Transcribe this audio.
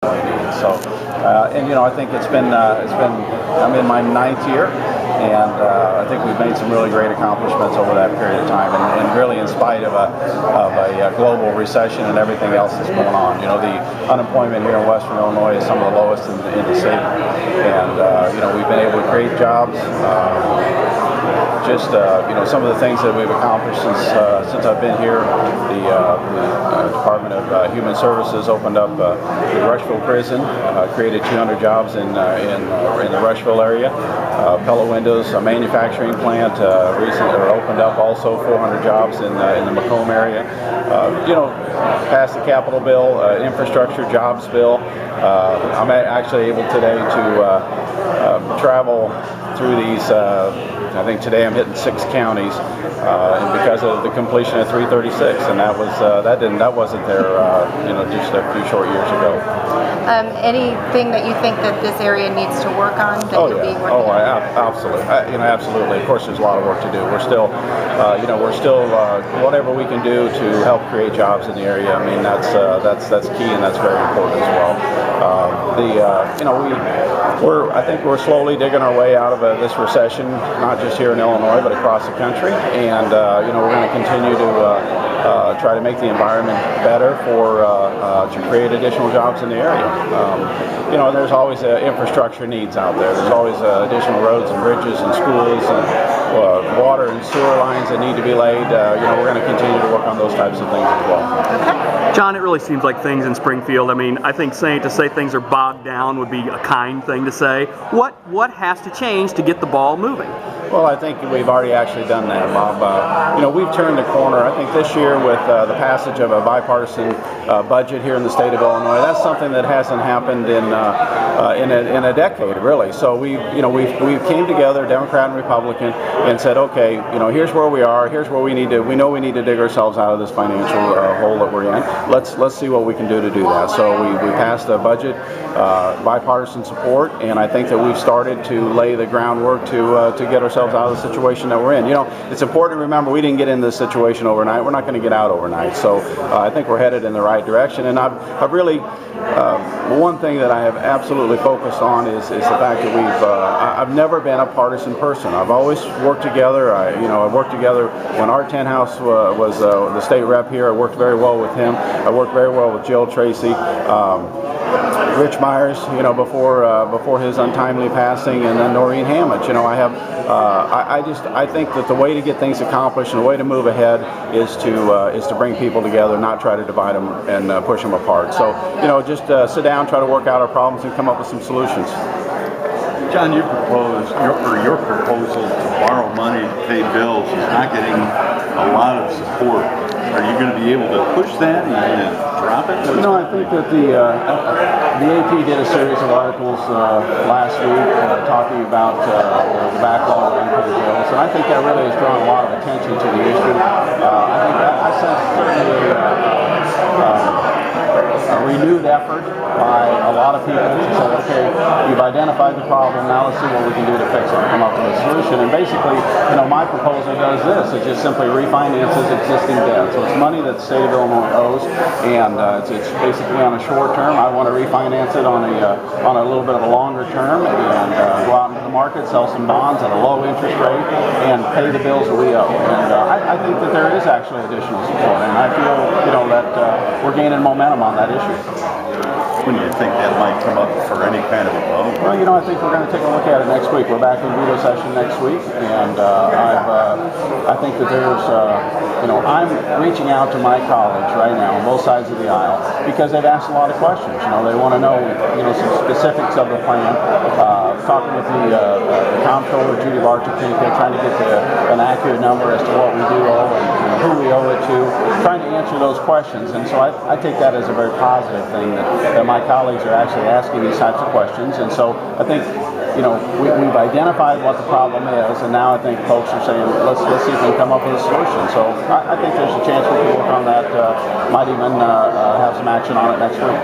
So, and I think I'm in my 9th year, and I think we've made some really great accomplishments over that period of time, and really in spite of a global recession and everything else that's going on. The unemployment here in Western Illinois is some of the lowest in the state, and we've been able to create jobs. Some of the things that we've accomplished since I've been here. The Department of Human Services opened up the Rushville Prison, created 200 jobs in the Rushville area. Pella Windows, a manufacturing plant, recently opened up also 400 jobs in the Macomb area. Passed the capital bill, infrastructure jobs bill. I'm actually able today to travel through these. I think today I'm hitting 6 counties, and because of the completion of 336, and that wasn't there, just a few short years ago. Anything that you think that this area needs to work on that you'll be working on? Absolutely. Absolutely. Of course, there's a lot of work to do. We're still whatever we can do to help create jobs in the area. I mean, that's key, and that's very important as well. I think we're slowly digging our way out of this recession, not just here in Illinois, but across the country. And we're going to continue to try to make the environment better to create additional jobs in the area. There's always infrastructure needs out there. There's always additional roads and bridges and schools and water and sewer lines that need to be laid. We're going to continue to work on those types of things as well. Okay. John, it really seems like things in Springfield, I think to say things are bogged down would be a kind thing to say. What has to change to get the ball moving? Well, I think we've already actually done that, Bob. We've turned the corner. I think this year with the passage of a bipartisan budget here in the state of Illinois, that's something that hasn't happened in a decade, really. So we came together, Democrat and Republican, and said, okay, here's where we are. Here's where we know we need to dig ourselves out of this financial hole that we're in. Let's see what we can do to do that. So we passed a budget, bipartisan support, and I think that we've started to lay the groundwork to get ourselves out of the situation that we're in. It's important to remember we didn't get into this situation overnight. We're not going to get out overnight. So I think we're headed in the right direction. And I've really one thing that I have absolutely focused on is the fact that I've never been a partisan person. I've always worked together. I worked together when Art Tenhouse was the state rep here. I worked very well with him. I worked very well with Jill Tracy. Rich Myers, before his untimely passing, and then Noreen Hammond. I think that the way to get things accomplished and the way to move ahead is to bring people together, not try to divide them and push them apart. So, just sit down, try to work out our problems, and come up with some solutions. John, your proposal to borrow money to pay bills is not getting a lot of support. Are you going to be able to push that? Are you going to drop it? I think that the AP did a series of articles last week talking about the backlog of unpaid bills, and I think that really has drawn a lot of attention to the issue. I think I sense certainly a renewed effort by a lot of people to say, okay, you've identified the problem, now let's see what we can do to fix it and come up with a solution. And basically, my proposal does this. It just simply refinances existing debt. So it's money that the state of Illinois owes, and it's basically on a short term. I want to refinance it on a little bit of a longer term and go out into the market, sell some bonds at a low interest rate, and pay the bills that we owe. And I think that there is actually additional support, and I feel that we're gaining momentum on that issue. When do you think that might come up for any kind of a vote? Well, I think we're going to take a look at it next week. We're back in veto session next week, and I think that there's, I'm reaching out to my colleagues right now on both sides of the aisle because they've asked a lot of questions. They want to know, some specifics of the plan. Talking with the comptroller, Judy Barczyk-Pinka, trying to get an accurate number as to what we do owe and who we owe it to, trying to answer those questions. And so I take that as a very positive thing that my colleagues are actually asking these types of questions. And so I think, we've identified what the problem is, and now I think folks are saying, let's see if we can come up with a solution. So I think there's a chance we can work on that, might even have some action on it next week.